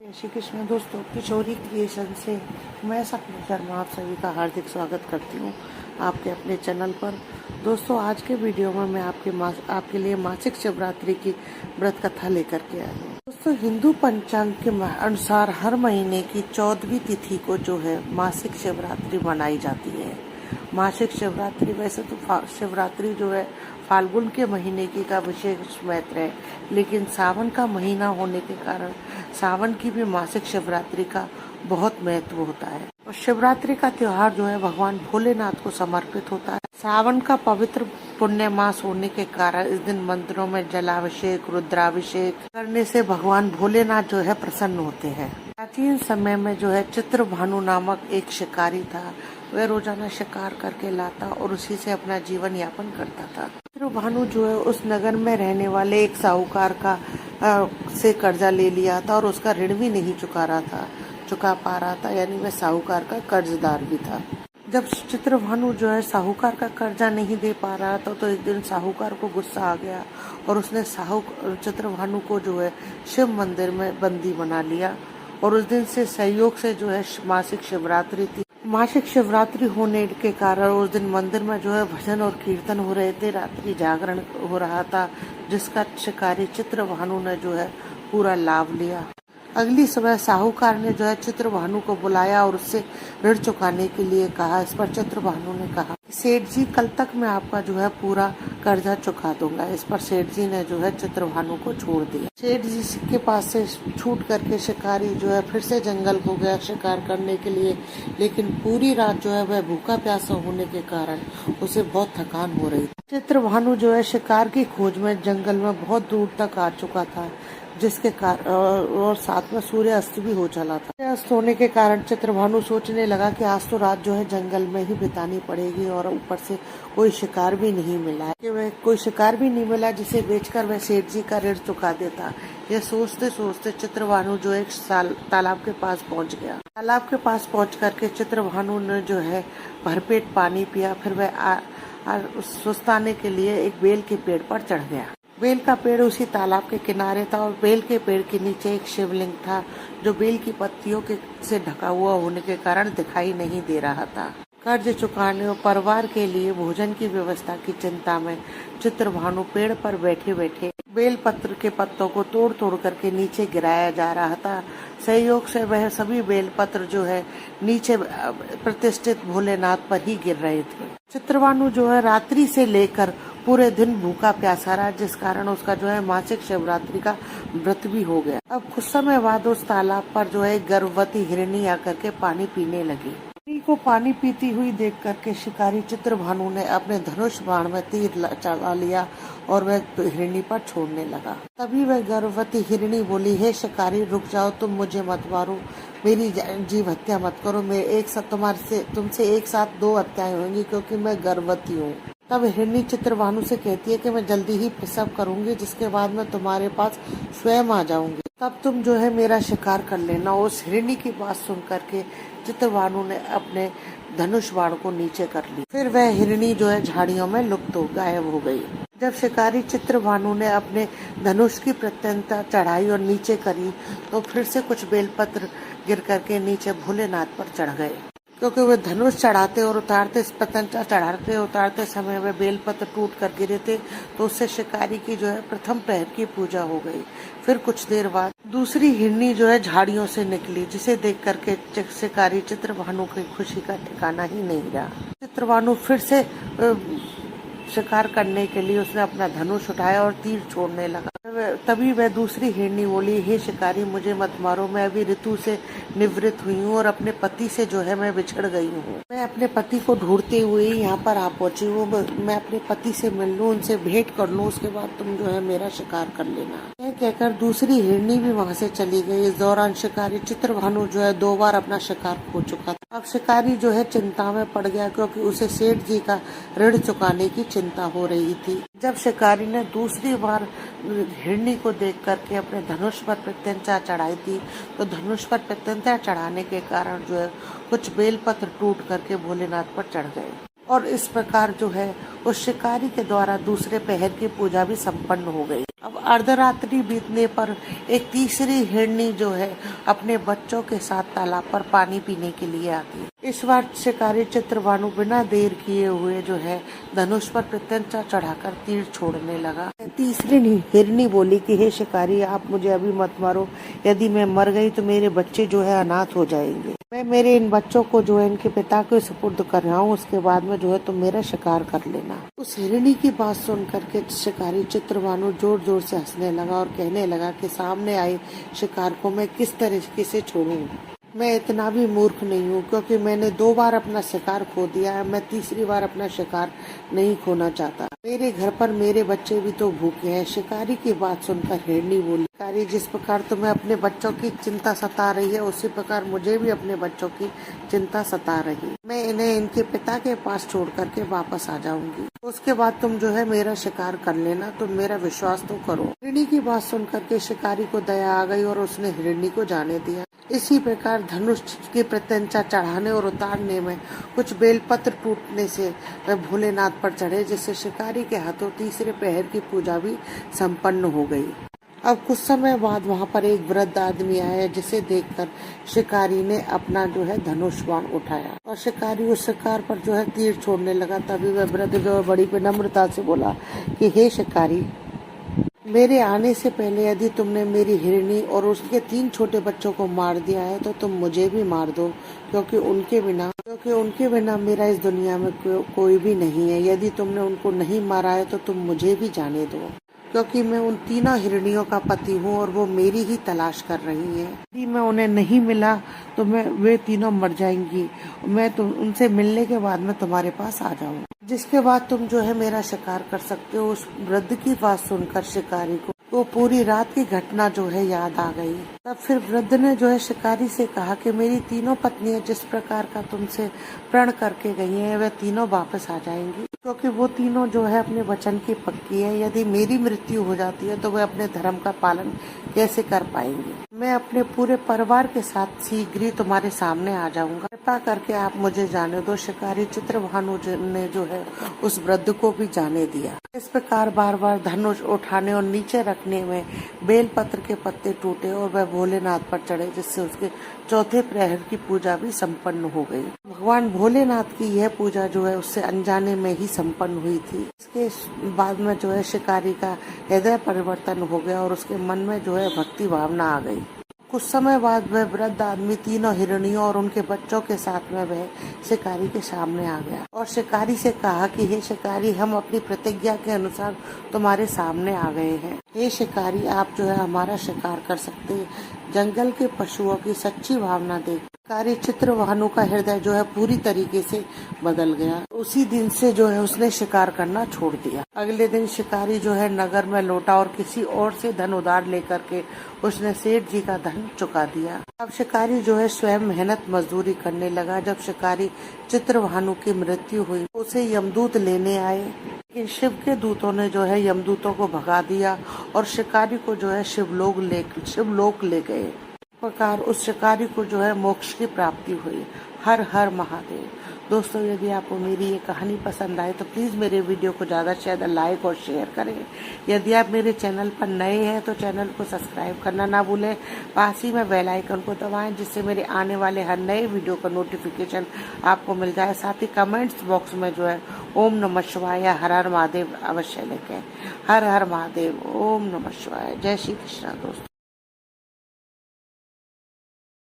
जय श्री कृष्ण दोस्तों, किशोरी क्रिएशन से मैं सपना शर्मा आप सभी का हार्दिक स्वागत करती हूँ आपके अपने चैनल पर। दोस्तों, आज के वीडियो में मैं आपके लिए मासिक शिवरात्रि की व्रत कथा लेकर के आई हूँ। दोस्तों, हिंदू पंचांग के अनुसार हर महीने की 14वीं तिथि को जो है मासिक शिवरात्रि मनाई जाती है। मासिक शिवरात्रि वैसे तो शिवरात्रि जो है फाल्गुन के महीने की का विशेष महत्व है, लेकिन सावन का महीना होने के कारण सावन की भी मासिक शिवरात्रि का बहुत महत्व होता है। और शिवरात्रि का त्योहार जो है भगवान भोलेनाथ को समर्पित होता है। सावन का पवित्र पुण्य मास होने के कारण इस दिन मंदिरों में जलाभिषेक, रुद्राभिषेक करने से भगवान भोलेनाथ जो है प्रसन्न होते हैं। प्राचीन समय में जो है चित्रभानु नामक एक शिकारी था। वह रोजाना शिकार करके लाता और उसी से अपना जीवन यापन करता था। चित्रभानु जो है उस नगर में रहने वाले एक साहूकार का से कर्जा ले लिया था और उसका ऋण भी नहीं चुका पा रहा था, यानी वह साहूकार का कर्जदार भी था। जब चित्रभानु जो है साहूकार का कर्जा नहीं दे पा रहा था तो एक दिन साहूकार को गुस्सा आ गया और उसने चित्रभानु को जो है शिव मंदिर में बंदी बना लिया। और उस दिन से सहयोग से जो है मासिक शिवरात्रि थी। मासिक शिवरात्रि होने के कारण उस दिन मंदिर में जो है भजन और कीर्तन हो रहे थे, रात्रि जागरण हो रहा था, जिसका शिकारी चित्रभानु ने जो है पूरा लाभ लिया। अगली सुबह साहूकार ने जो है चित्रभानु को बुलाया और उससे ऋण चुकाने के लिए कहा। इस पर चित्रभानु ने कहा, सेठ जी, कल तक मैं आपका जो है पूरा कर्जा चुका दूंगा। इस पर सेठ जी ने जो है चित्रभानु को छोड़ दिया। सेठ जी के पास से छूट करके शिकारी जो है फिर से जंगल को गया शिकार करने के लिए, लेकिन पूरी रात जो है वह भूखा प्यासा होने के कारण उसे बहुत थकान हो रही थी। चित्रभानु जो है शिकार की खोज में जंगल में बहुत दूर तक आ चुका था, जिसके कारण और साथ में सूर्य अस्त भी हो चला था। सूर्य अस्त होने के कारण चित्रभानु सोचने लगा कि आज तो रात जो है जंगल में ही बितानी पड़ेगी और ऊपर से कोई शिकार भी नहीं मिला है, कि वह कोई शिकार भी नहीं मिला जिसे बेचकर वह सेठ जी का ऋण चुका देता। यह सोचते सोचते चित्रभानु जो एक तालाब के पास पहुंच गया। तालाब के पास पहुंच करके चित्रभानु ने जो है भरपेट पानी पिया। फिर वह सुस्ताने के लिए एक बेल के पेड़ पर चढ़ गया। बेल का पेड़ उसी तालाब के किनारे था और बेल के पेड़ के नीचे एक शिवलिंग था, जो बेल की पत्तियों से ढका हुआ होने के कारण दिखाई नहीं दे रहा था। कर्ज चुकाने और परिवार के लिए भोजन की व्यवस्था की चिंता में चित्रभानु पेड़ पर बैठे बैठे बेल पत्र के पत्तों को तोड़ तोड़ करके नीचे गिराया जा रहा था। सहयोग से वह सभी बेल पत्र जो है नीचे प्रतिष्ठित भोलेनाथ पर ही गिर रहे थे। चित्रभानु जो है रात्रि से लेकर पूरे दिन भूखा प्यासा रहा, जिस कारण उसका जो है मासिक शिवरात्रि का व्रत भी हो गया। अब कुछ समय बाद उस तालाब पर जो है गर्भवती हिरणी आकर के पानी पीने लगी। हिरणी को पानी पीती हुई देख करके शिकारी चित्रभानु ने अपने धनुष बाण में तीर चला लिया और वह हिरणी पर छोड़ने लगा। तभी वह गर्भवती हिरणी बोली, हे शिकारी, रुक जाओ, तुम मुझे मत मारो, मेरी जीव हत्या मत करो। तुमसे एक साथ 2 हत्याएं होंगी, क्योंकि मैं गर्भवती हूँ। तब हिरणी चित्रभानु से कहती है कि मैं जल्दी ही प्रसव करूंगी, जिसके बाद मैं तुम्हारे पास स्वयं आ जाऊंगी, तब तुम जो है मेरा शिकार कर लेना। उस हिरणी की बात सुन करके चित्रभानु ने अपने धनुष बाण को नीचे कर ली। फिर वह हिरणी जो है झाड़ियों में गायब हो गई। जब शिकारी चित्रभानु ने अपने धनुष की प्रत्यंता चढ़ाई और नीचे करी तो फिर से कुछ बेलपत्र गिर करके नीचे भोलेनाथ पर चढ़ गए, क्योंकि वे धनुष चढ़ाते और उतारते समय वे बेलपत्र टूट कर गिरे थे। तो उससे शिकारी की जो है प्रथम प्रहर की पूजा हो गई। फिर कुछ देर बाद दूसरी हिरणी जो है झाड़ियों से निकली, जिसे देख करके शिकारी चित्रभानु की खुशी का ठिकाना ही नहीं रहा। चित्रभानु फिर से शिकार करने के लिए उसने अपना धनुष उठाया और तीर छोड़ने लगा। तभी वह दूसरी हिरणी बोली, हे शिकारी, मुझे मत मारो, मैं अभी ऋतु से निवृत्त हुई हूँ और अपने पति से जो है मैं बिछड़ गई हूँ। मैं अपने पति को ढूंढते हुए यहाँ पर आ पहुंची हूँ। मैं अपने पति से मिल लूँ, उनसे भेंट कर लूँ, उसके बाद तुम जो है मेरा शिकार कर लेना। यह कहकर दूसरी हिरणी भी वहाँ से चली गई। इस दौरान शिकारी चित्रभानु जो है 2 बार अपना शिकार खो चुका था। अब शिकारी जो है चिंता में पड़ गया, क्योंकि उसे सेठ जी का ऋण चुकाने की चिंता हो रही थी। जब शिकारी ने दूसरी बार हिरणी को देख करके अपने धनुष पर प्रत्यंचा चढ़ाई थी, तो धनुष पर प्रत्यंचा चढ़ाने के कारण जो है कुछ बेलपत्र टूट करके भोलेनाथ पर चढ़ गए और इस प्रकार जो है उस शिकारी के द्वारा दूसरे पहर की पूजा भी संपन्न हो गई। अब अर्धरात्रि बीतने पर एक तीसरी हिरनी जो है अपने बच्चों के साथ तालाब पर पानी पीने के लिए आती। इस बार शिकारी चित्रभानु बिना देर किए हुए जो है धनुष पर प्रत्यंचा चढ़ाकर तीर छोड़ने लगा। तीसरी हिरनी बोली कि हे शिकारी, आप मुझे अभी मत मारो, यदि मैं मर गई तो मेरे बच्चे जो है अनाथ हो जाएंगे। मैं मेरे इन बच्चों को जो है इनके पिता को सुपुर्द कर रहा हूँ, उसके बाद में जो है तुम मेरा शिकार कर लेना। उस हिरनी की बात सुन करके शिकारी चित्रभानु जोर जोर से हंसने लगा और कहने लगा कि सामने आए शिकार को मैं किस तरीके से छोड़ूं। मैं इतना भी मूर्ख नहीं हूँ, क्योंकि मैंने 2 बार अपना शिकार खो दिया है, मैं तीसरी बार अपना शिकार नहीं खोना चाहता। मेरे घर पर मेरे बच्चे भी तो भूखे हैं। शिकारी की बात सुनकर हिरनी बोली, शिकारी, जिस प्रकार तुम्हें अपने बच्चों की चिंता सता रही है, उसी प्रकार मुझे भी अपने बच्चों की चिंता सता रही है। मैं इन्हें इनके पिता के पास छोड़ करके वापस आ जाऊंगी, उसके बाद तुम जो है मेरा शिकार कर लेना। तुम मेरा विश्वास तो करो। हिरनी की बात सुन करके शिकारी को दया आ गई और उसने हिरनी को जाने दिया। इसी प्रकार धनुष की प्रत्यंचा चढ़ाने और उतारने में कुछ बेलपत्र टूटने से वह भोलेनाथ पर चढ़े, जिससे शिकारी के हाथों तीसरे पहर की पूजा भी संपन्न हो गई। अब कुछ समय बाद वहाँ पर एक वृद्ध आदमी आया, जिसे देखकर शिकारी ने अपना जो है धनुष बाण उठाया और शिकारी उस शिकार पर जो है तीर छोड़ने लगा। तभी वह वृद्ध जो है बड़ी विनम्रता से बोला कि हे शिकारी, मेरे आने से पहले यदि तुमने मेरी हिरनी और उसके 3 छोटे बच्चों को मार दिया है तो तुम मुझे भी मार दो, क्योंकि उनके बिना मेरा इस दुनिया में कोई भी नहीं है। यदि तुमने उनको नहीं मारा है तो तुम मुझे भी जाने दो, क्योंकि मैं उन 3 हिरनियों का पति हूँ और वो मेरी ही तलाश कर रही है। यदि मैं उन्हें नहीं मिला तो वे तीनों मर जाएंगी। मैं उनसे मिलने के बाद मैं तुम्हारे पास आ जाऊंगा, जिसके बाद तुम जो है मेरा शिकार कर सकते हो। उस वृद्ध की बात सुनकर शिकारी को वो पूरी रात की घटना जो है याद आ गई। तब फिर वृद्ध ने जो है शिकारी से कहा कि मेरी 3 पत्नियां जिस प्रकार का तुमसे प्रण करके गई हैं, वह तीनों वापस आ जाएंगी, क्योंकि वो तीनों जो है अपने वचन की पक्की है। यदि मेरी मृत्यु हो जाती है तो वह अपने धर्म का पालन कैसे कर पाएंगे। मैं अपने पूरे परिवार के साथ शीघ्र ही तुम्हारे सामने आ जाऊंगा, कृपा करके आप मुझे जाने दो। शिकारी चित्रभानु ने जो है उस वृद्ध को भी जाने दिया। इस प्रकार बार बार धनुष उठाने और नीचे रखने में बेलपत्र के पत्ते टूटे और वह भोलेनाथ पर चढ़े, जिससे उसके चौथे प्रहर की पूजा भी संपन्न हो गई। भगवान भोलेनाथ की यह पूजा जो है उससे अनजाने में ही संपन्न हुई थी। इसके बाद में जो है शिकारी का हृदय परिवर्तन हो गया और उसके मन में जो है भक्ति भावना आ गई। कुछ समय बाद वह वृद्ध आदमी 3 हिरनियों और उनके बच्चों के साथ में वह शिकारी के सामने आ गया और शिकारी से कहा कि हे शिकारी, हम अपनी प्रतिज्ञा के अनुसार तुम्हारे सामने आ गए हैं। हे शिकारी, आप जो है हमारा शिकार कर सकते हैं। जंगल के पशुओं की सच्ची भावना देख शिकारी चित्रभानु का हृदय जो है पूरी तरीके से बदल गया। उसी दिन से जो है उसने शिकार करना छोड़ दिया। अगले दिन शिकारी जो है नगर में लौटा और किसी और से धन उधार लेकर के उसने सेठ जी का धन चुका दिया। अब शिकारी जो है स्वयं मेहनत मजदूरी करने लगा। जब शिकारी चित्रभानु की मृत्यु हुई, उसे यमदूत लेने आए, लेकिन शिव के दूतों ने जो है यमदूतों को भगा दिया और शिकारी को जो है शिवलोक ले गए। प्रकार उस शिकारी को जो है मोक्ष की प्राप्ति हुई। हर हर महादेव। दोस्तों, यदि आपको मेरी ये कहानी पसंद आए तो प्लीज़ मेरे वीडियो को ज़्यादा से ज़्यादा लाइक और शेयर करें। यदि आप मेरे चैनल पर नए हैं तो चैनल को सब्सक्राइब करना ना भूलें। पास ही में बेल आइकन को दबाएं, जिससे मेरे आने वाले हर नए वीडियो का नोटिफिकेशन आपको मिल जाए। साथ ही कमेंट्स बॉक्स में जो है ओम नमः शिवाय या हर हर महादेव अवश्य लिखें। हर हर महादेव, ओम नमः शिवाय। जय श्री कृष्णा दोस्तों।